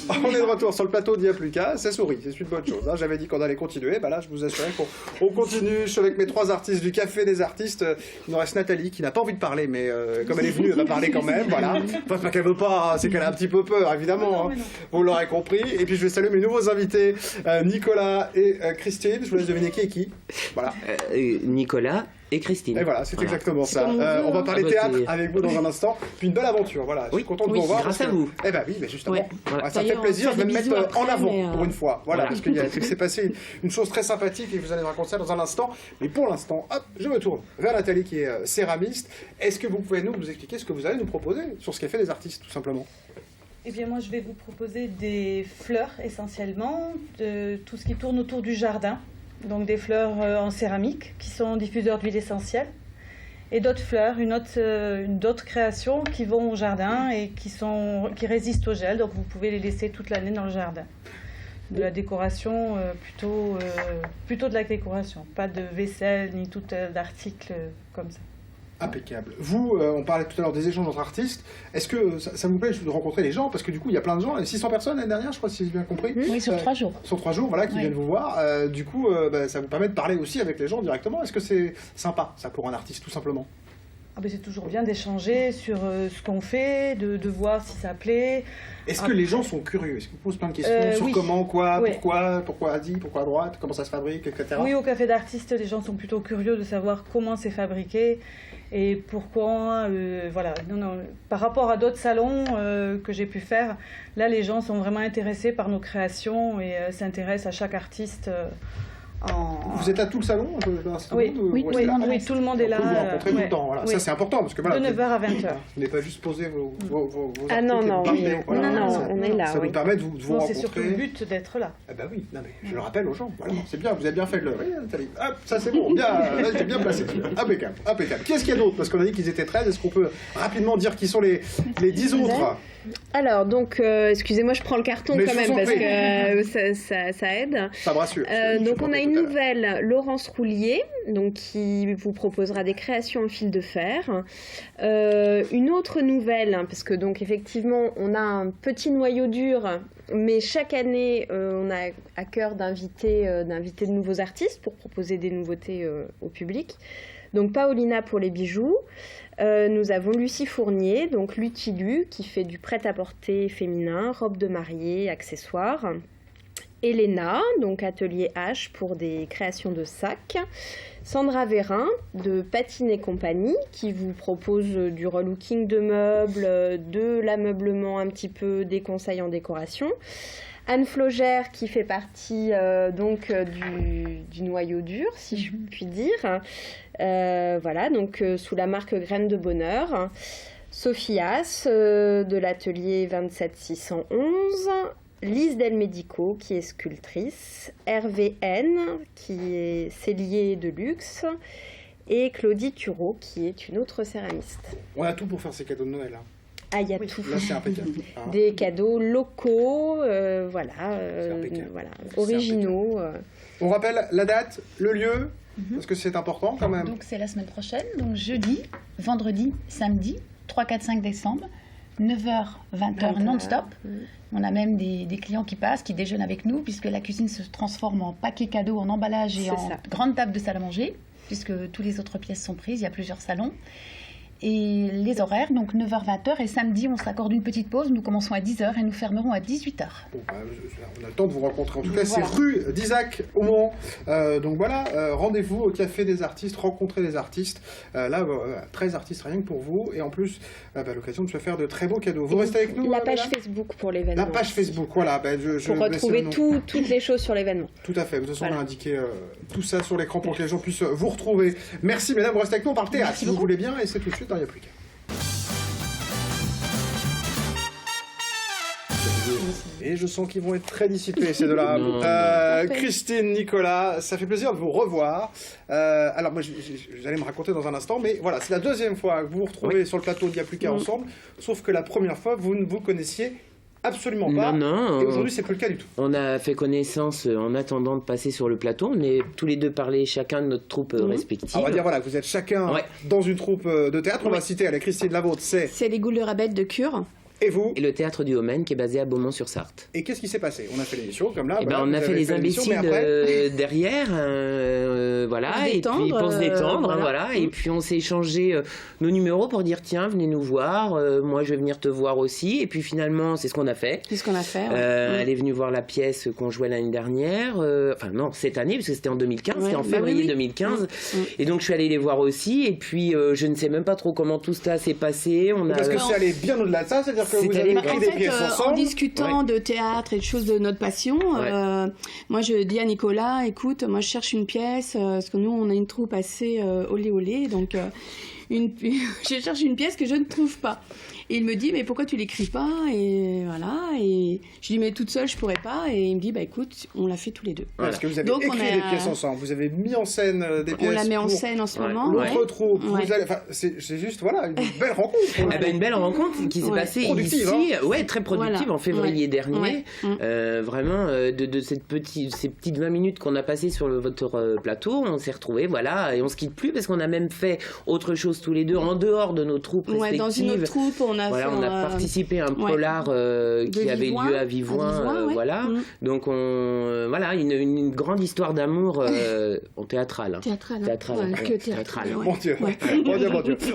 On est de retour sur le plateau d'Il n'y a plus qu'à, c'est Souris, c'est une bonne chose. Hein. J'avais dit qu'on allait continuer, bah là je vous assurais qu'on continue. Je suis avec mes 3 artistes du Café des artistes. Il nous reste Nathalie qui n'a pas envie de parler, mais comme elle est venue, elle va parler quand même. Voilà. Enfin, pas qu'elle veut pas, c'est qu'elle a un petit peu peur, évidemment. Hein. Vous l'aurez compris. Et puis je vais saluer mes nouveaux invités, Nicolas et Christine. Je vous laisse deviner qui est qui. Voilà. Nicolas et Christine. Et voilà, c'est exactement ça. On va parler théâtre avec vous dans un instant. Puis une belle aventure, voilà. Je suis content de vous revoir. Grâce à vous. Eh ben oui, mais justement, ça me fait plaisir. Je vais me mettre en avant pour une fois. Voilà, parce qu'il s'est passé une chose très sympathique et vous allez me raconter ça dans un instant. Mais pour l'instant, hop, je me tourne vers Nathalie qui est céramiste. Est-ce que vous pouvez nous expliquer ce que vous allez nous proposer sur ce Café des artistes, tout simplement? Eh bien, moi, je vais vous proposer des fleurs essentiellement, de tout ce qui tourne autour du jardin. Donc des fleurs en céramique qui sont diffuseurs d'huile essentielle et d'autres fleurs, d'autres créations qui vont au jardin et qui résistent au gel. Donc vous pouvez les laisser toute l'année dans le jardin. De la décoration, plutôt de la décoration, pas de vaisselle ni tout d'articles comme ça. Impeccable. Vous, on parlait tout à l'heure des échanges entre artistes. Est-ce que ça vous plaît de rencontrer les gens? Parce que du coup, il y a plein de gens, 600 personnes l'année dernière, je crois, si j'ai bien compris. Oui, sur 3 jours. Sur 3 jours, voilà, qui viennent vous voir. Du coup, ça vous permet de parler aussi avec les gens directement. Est-ce que c'est sympa, ça, pour un artiste, tout simplement? C'est toujours bien d'échanger sur ce qu'on fait, de voir si ça plaît. Est-ce que les gens sont curieux? Est-ce qu'ils posent plein de questions sur comment, quoi, pourquoi à dit, pourquoi à droite, comment ça se fabrique, etc. Oui, au Café d'artistes, les gens sont plutôt curieux de savoir comment c'est fabriqué et pourquoi. Voilà. Non, par rapport à d'autres salons que j'ai pu faire, là, les gens sont vraiment intéressés par nos créations et s'intéressent à chaque artiste. Vous êtes à tout le salon? Oui, tout le monde est là. Vous rencontrez tout le temps, voilà. Ça c'est important parce que voilà. De 9h à 20h. Vous n'avez pas juste posé vos Ah non, on est là. Ça vous permet de vous rencontrer. C'est surtout le but d'être là. Ah bah oui, non mais je le rappelle aux gens. Voilà, c'est bien, vous avez bien fait de le. Nathalie. Hop, ça c'est bon, bien, j'ai bien placé. Impeccable, impeccable. Qu'est-ce qu'il y a d'autre? Parce qu'on a dit qu'ils étaient 13. Est-ce qu'on peut rapidement dire qui sont les 10 autres? Alors, donc, excusez-moi, je prends le carton quand même, parce que ça aide. Ça me rassure. Donc, on a une nouvelle, Laurence Roulier, donc, qui vous proposera des créations en fil de fer. Une autre nouvelle, parce que, donc, effectivement, on a un petit noyau dur, mais chaque année, on a à cœur d'inviter de nouveaux artistes pour proposer des nouveautés au public. Donc, Paolina pour les bijoux. Nous avons Lucie Fournier, donc Lutilu, qui fait du prêt-à-porter féminin, robe de mariée, accessoires. Elena, donc Atelier H pour des créations de sacs. Sandra Vérin, de Patine et compagnie, qui vous propose du relooking de meubles, de l'ameublement un petit peu, des conseils en décoration. Anne Flogère, qui fait partie du noyau dur, si je puis dire. Voilà, donc sous la marque Graines de Bonheur. Sophias, de l'atelier 27611. Lise Del Medico, qui est sculptrice. Hervé N, qui est cellier de luxe. Et Claudie Thureau, qui est une autre céramiste. On a tout pour faire ces cadeaux de Noël, hein. Ah, il y a tout. Là, c'est impeccable. Des cadeaux locaux, originaux. On rappelle la date, le lieu, parce que c'est important quand même. Donc c'est la semaine prochaine, donc jeudi, vendredi, samedi, 3, 4, 5 décembre, 9h, 20h non-stop. On a même des clients qui passent, qui déjeunent avec nous, puisque la cuisine se transforme en paquet cadeau, en emballage et en grande table de salle à manger, puisque toutes les autres pièces sont prises, il y a plusieurs salons. Et les horaires, donc 9h, 20h, et samedi, on s'accorde une petite pause. Nous commençons à 10h et nous fermerons à 18h. Bon, on a le temps de vous rencontrer. En tout cas, c'est rue d'Isaac au Mans. Donc voilà, rendez-vous au Café des artistes, rencontrez les artistes. 13 artistes rien que pour vous. Et en plus, l'occasion de se faire de très beaux cadeaux. Vous restez avec nous? La page Facebook pour l'événement. La page Facebook, voilà. Pour retrouver toutes les choses sur l'événement. Tout à fait. De toute façon, on a indiqué tout ça sur l'écran pour que les gens puissent vous retrouver. Merci, mesdames. Vous restez avec nous. On parle théâtre, si vous voulez bien. Et c'est tout de suite. Il n'y a plus qu'à. Et je sens qu'ils vont être très dissipés, ces deux-là. Christine, Nicolas, ça fait plaisir de vous revoir. Alors, moi, vous allez me raconter dans un instant, mais voilà, c'est la deuxième fois que vous vous retrouvez sur le plateau d'Il n'y a plus qu'à ensemble, sauf que la première fois, vous ne vous connaissiez absolument pas. Non. Et aujourd'hui, c'est plus le cas du tout. On a fait connaissance en attendant de passer sur le plateau. On est tous les deux parlé chacun de notre troupe respective. On va dire, voilà, vous êtes chacun dans une troupe de théâtre. On va citer, Christine, la vôtre, c'est les Goules de Rabel de Cure. Et vous? Et le théâtre du Homène qui est basé à Beaumont-sur-Sarthe. Et qu'est-ce qui s'est passé? On a fait l'émission comme là. Eh ben, on a fait les imbéciles derrière, voilà, et puis pour se détendre, voilà. Et puis on s'est échangé nos numéros pour dire tiens, venez nous voir, moi je vais venir te voir aussi. Et puis finalement, c'est ce qu'on a fait. C'est ce qu'on a fait. Elle est venue voir la pièce qu'on jouait l'année dernière, enfin non, cette année, parce que c'était en 2015, c'était en février 2015. Et donc je suis allée les voir aussi. Et puis je ne sais même pas trop comment tout ça s'est passé. Parce que c'est allé bien au-delà de ça, c'est-à-dire que vous avez écrit des pièces ensemble. En discutant de théâtre et de choses de notre passion, moi je dis à Nicolas, écoute, moi je cherche une pièce, parce que nous on a une troupe assez olé olé, donc je cherche une pièce que je ne trouve pas. Et il me dit, mais pourquoi tu l'écris pas? Et voilà, et je lui dis, mais toute seule je pourrais pas. Et il me dit, bah écoute, on l'a fait tous les deux. Parce que vous avez écrit des pièces ensemble, vous avez mis en scène des pièces. On la met en scène en ce moment. L'autre troupe, c'est juste, voilà, une belle rencontre. Une belle rencontre qui s'est passée ici, très productive, en février dernier. Vraiment, de ces petites 20 minutes qu'on a passées sur votre plateau, on s'est retrouvés, voilà, et on se quitte plus parce qu'on a même fait autre chose tous les deux en dehors de nos troupes respectives. Dans une autre troupe, on a participé à un polar qui avait lieu à Vivoin, voilà. Donc une grande histoire d'amour en théâtral. Théâtral. Mon Dieu.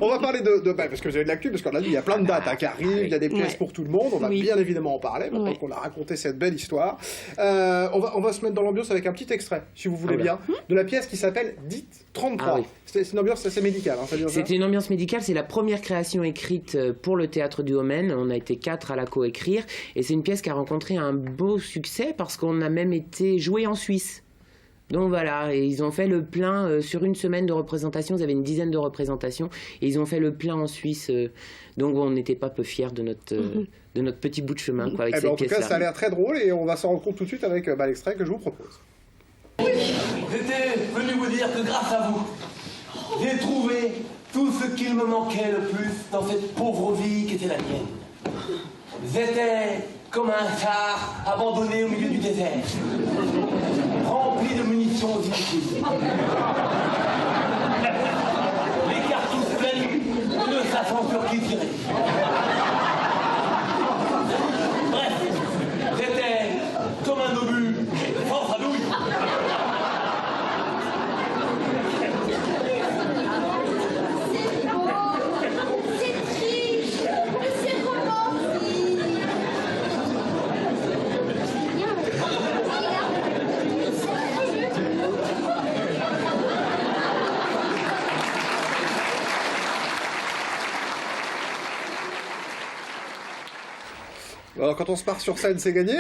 On va parler de parce que vous avez de l'actu, parce qu'on a dit il y a plein de dates qui arrivent, il y a des pièces pour tout le monde, on va bien évidemment en parler maintenant qu'on a raconté cette belle histoire. On va se mettre dans l'ambiance avec un petit extrait, si vous voulez bien, de la pièce qui s'appelle Dite 33. C'est une ambiance assez médicale. C'était une ambiance médicale, c'est la première création écrite pour le théâtre du Homène. On a été 4 à la coécrire et c'est une pièce qui a rencontré un beau succès parce qu'on a même été joué en Suisse. Donc voilà, et ils ont fait le plein sur une semaine de représentation, ils avaient une dizaine de représentations et ils ont fait le plein en Suisse. Donc on n'était pas peu fiers de notre petit bout de chemin avec cette pièce-là. En tout cas, ça a l'air très drôle et on va s'en rendre compte tout de suite avec l'extrait que je vous propose. Oui, j'étais venu vous dire que grâce à vous, j'ai trouvé tout ce qu'il me manquait le plus dans cette pauvre vie qui était la mienne. J'étais comme un char abandonné au milieu du désert, rempli de munitions inutiles. Les cartouches pleines, ne sachant sur qui tirer. Bref, j'étais comme un obus sans sa douille. Alors quand on se part sur scène, c'est gagné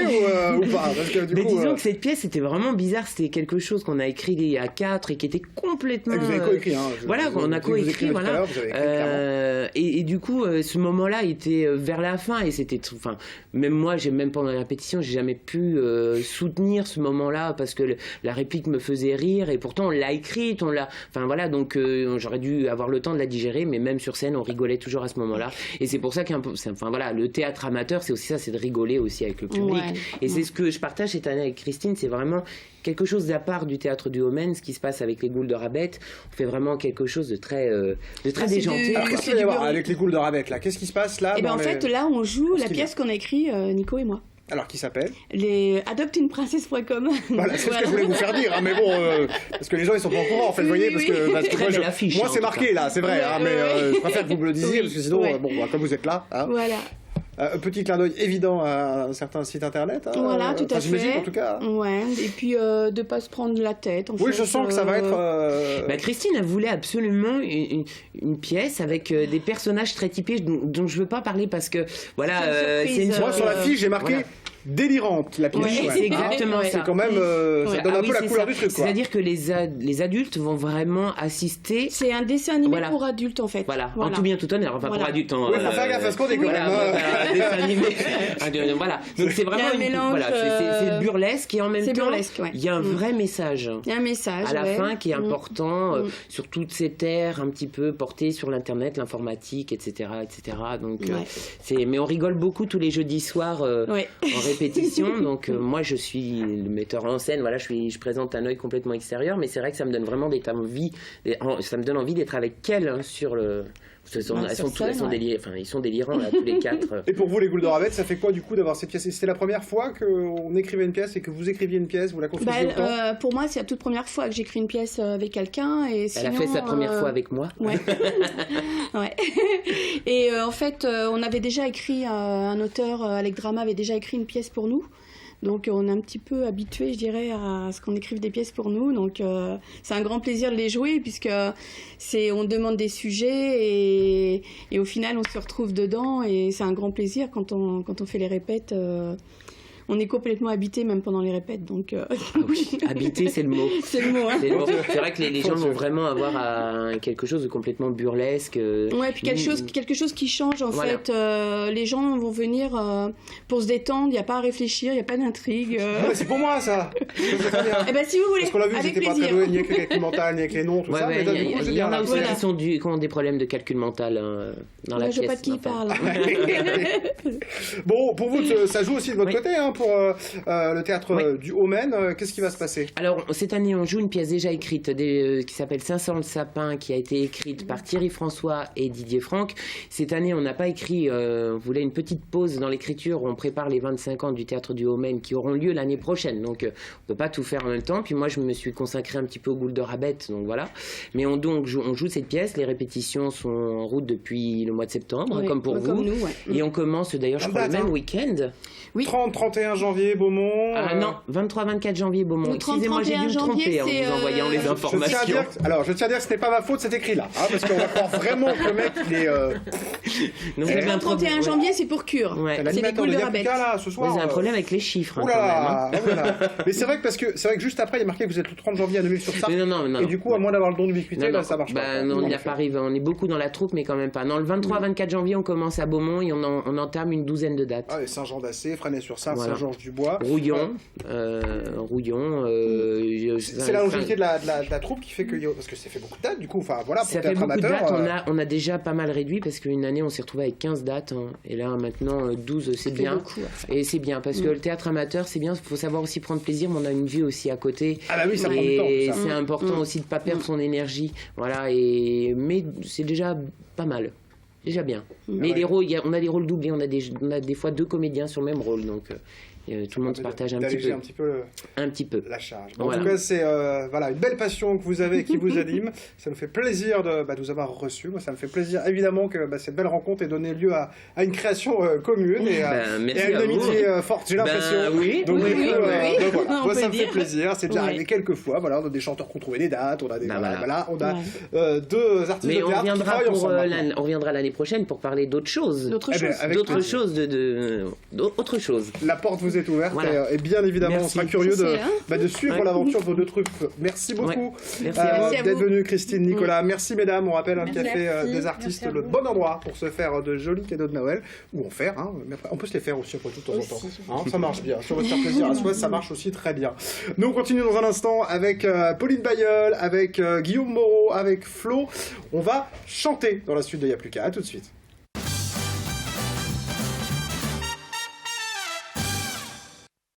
ou pas? Parce que, disons que cette pièce était vraiment bizarre, c'était quelque chose qu'on a écrit à 4 et qui était complètement... Et vous avez coécrit, on a coécrit, voilà. Et du coup, ce moment-là était vers la fin et c'était... Enfin, même moi, même pendant la répétition, j'ai jamais pu soutenir ce moment-là parce que la réplique me faisait rire et pourtant on l'a écrite, Enfin voilà, donc j'aurais dû avoir le temps de la digérer, mais même sur scène, on rigolait toujours à ce moment-là. Et c'est pour ça le théâtre amateur, c'est aussi ça, c'est de rigoler aussi avec le public. Et c'est ce que je partage cette année avec Christine, c'est vraiment quelque chose d'à part du théâtre du Homène, ce qui se passe avec les Goules de Rabet. On fait vraiment quelque chose de très déjanté. Alors qu'est-ce qu'il va y avoir avec les Goules de Rabet là? Qu'est-ce qui se passe là? En fait, là, on joue la pièce qu'on a écrite, Nico et moi. Alors, qui s'appelle? Les adopteuneprincesse.com. Voilà, c'est ce que je voulais vous faire dire, mais bon, parce que les gens ils sont pas au courant en fait, vous voyez, parce que moi c'est marqué là, c'est vrai, mais je préfère que vous me le disiez, parce que sinon, comme vous êtes là. Voilà. Petit clin d'œil évident à un certain site internet. Voilà, tout à fait. En tout cas. Ouais, et puis de pas se prendre la tête. Oui, je sens que ça va être. Christine, elle voulait absolument une pièce avec des personnages très typés dont je veux pas parler parce que voilà, c'est une surprise. Moi, sur la fiche, j'ai marqué. Délirante la pièce. Oui, c'est exactement ça. C'est quand même, ça donne un peu la couleur du truc. C'est-à-dire que les adultes vont vraiment assister. C'est un dessin animé pour adultes en fait. Voilà, en tout bien tout honneur, enfin pour adultes. Oui, faut faire gaffe à ce qu'on dit quand même. Un dessin animé. Voilà, donc c'est vraiment un mélange. C'est burlesque et en même temps, il y a un vrai message. Il y a un message à la fin qui est important sur toutes ces terres un petit peu portées sur l'internet, l'informatique, etc., etc. Donc mais on rigole beaucoup tous les jeudis soirs en répétition, donc moi je suis le metteur en scène, voilà, je présente un œil complètement extérieur, mais c'est vrai que ça me donne vraiment envie d'être avec elle sur le Ils sont délirants là, tous les 4. Et pour vous, les Goules de Rabette, ça fait quoi du coup d'avoir ces pièces? C'était la première fois qu'on écrivait une pièce et que vous écriviez une pièce, vous la construisiez autant? Pour moi, c'est la toute première fois que j'écris une pièce avec quelqu'un. Et sinon, elle a fait sa première fois avec moi. Ouais. Ouais. Et en fait, on avait déjà écrit, un auteur, Alec Drama avait déjà écrit une pièce pour nous. Donc on est un petit peu habitué, je dirais, à ce qu'on écrive des pièces pour nous. Donc c'est un grand plaisir de les jouer puisque on demande des sujets et au final on se retrouve dedans et c'est un grand plaisir quand on fait les répètes. On est complètement habité même pendant les répètes, donc. Ah oui, habité, c'est le mot. C'est le mot. Hein. C'est vrai que les gens vont vraiment avoir quelque chose de complètement burlesque. Ouais, puis quelque chose qui change en fait. Les gens vont venir pour se détendre. Il n'y a pas à réfléchir, il n'y a pas d'intrigue. Non, mais c'est pour moi ça. Eh ben si vous voulez. Parce qu'on l'a vu, j'étais pas très doué ni avec le calcul mental, ni avec les noms, tout ça. Mais il y en a aussi qui ont des problèmes de calcul mental dans la pièce. Je sais pas de qui il parle. Bon, pour vous, ça joue aussi de votre côté. Pour le théâtre du Haut-Maine, qu'est-ce qui va se passer? Alors, cette année, on joue une pièce déjà écrite qui s'appelle 500 le sapin, qui a été écrite par Thierry François et Didier Franck. Cette année, on n'a pas écrit, on voulait une petite pause dans l'écriture, on prépare les 25 ans du théâtre du Haut-Maine qui auront lieu l'année prochaine, donc on ne peut pas tout faire en même temps. Puis moi, je me suis consacré un petit peu aux Goules de Rabette, donc voilà. Mais on joue cette pièce, les répétitions sont en route depuis le mois de septembre, comme pour vous. Comme nous, Et on commence d'ailleurs, je crois, le même week-end. Oui. 30-31 janvier, Beaumont. Non, 23-24 janvier, Beaumont. Oui, Excusez-moi, j'ai dû me tromper en vous envoyant les informations. Je tiens à dire que ce n'est pas ma faute, c'est écrit là. Parce qu'on va croire vraiment que le mec, il est. Le 31 janvier, c'est pour Cure. Ouais. C'est les Goules de Rabette. Là, ce soir. Vous avez un problème avec les chiffres. Oula, mais c'est vrai que juste après, il y a marqué que vous êtes le 30 janvier à Neuville-sur-Sarthe. Non. Et du coup, à moins d'avoir le don d'ubiquité, là, ça marche pas. Non, on n'y a pas arrivé. On est beaucoup dans la troupe, mais quand même pas. Non, le 23-24 janvier, on commence à Beaumont et on entame une douzaine de dates. Ah, et Saint-Jean-d'Assé, Fresnay-sur-Sarthe, Saint-Georges-du-Bois. Rouillon. C'est la longévité de la troupe qui fait que. Parce que ça fait beaucoup de dates, du coup. Enfin, voilà, pour ça fait beaucoup amateur, de dates. On a déjà pas mal réduit parce qu'une année, on s'est retrouvé avec 15 dates. Et là, maintenant, 12, c'est bien. Beaucoup, Et c'est bien parce que le théâtre amateur, c'est bien. Il faut savoir aussi prendre plaisir, mais on a une vie aussi à côté. Ah, bah oui, ça prend du temps. Et c'est important aussi de ne pas perdre son énergie. Voilà. Mais c'est déjà pas mal. Déjà bien. Mais les rôles, on a des rôles doublés. On a des fois 2 comédiens sur le même rôle. Donc. Tout le monde se partage un petit peu la charge. En tout cas, c'est une belle passion que vous avez et qui vous anime. Ça nous fait plaisir de vous avoir reçus. Moi, ça me fait plaisir évidemment que cette belle rencontre ait donné lieu à une création commune et à une amitié forte, j'ai l'impression. Donc voilà, moi ça me fait plaisir. C'est déjà arrivé quelques fois. Voilà, on a des chanteurs qui ont trouvé des dates, on a des 2 artistes de théâtre qui travaillent ensemble. On reviendra l'année prochaine pour parler d'autre chose. Autre chose. La porte vous est ouverte et bien évidemment on sera curieux de suivre l'aventure de vos 2 trucs. Merci beaucoup d'être venus, Christine, Nicolas. Merci mesdames, on rappelle le café des artistes, le bon endroit pour se faire de jolis cadeaux de Noël, ou en faire, mais après, on peut se les faire aussi après tout de temps en temps. Ça marche bien, je veux se faire plaisir à soi, ça marche aussi très bien. Nous on continue dans un instant avec Pauline Bayeul, avec Guillaume Moreau, avec Flo. On va chanter dans la suite de Y'a plus qu'à, tout de suite.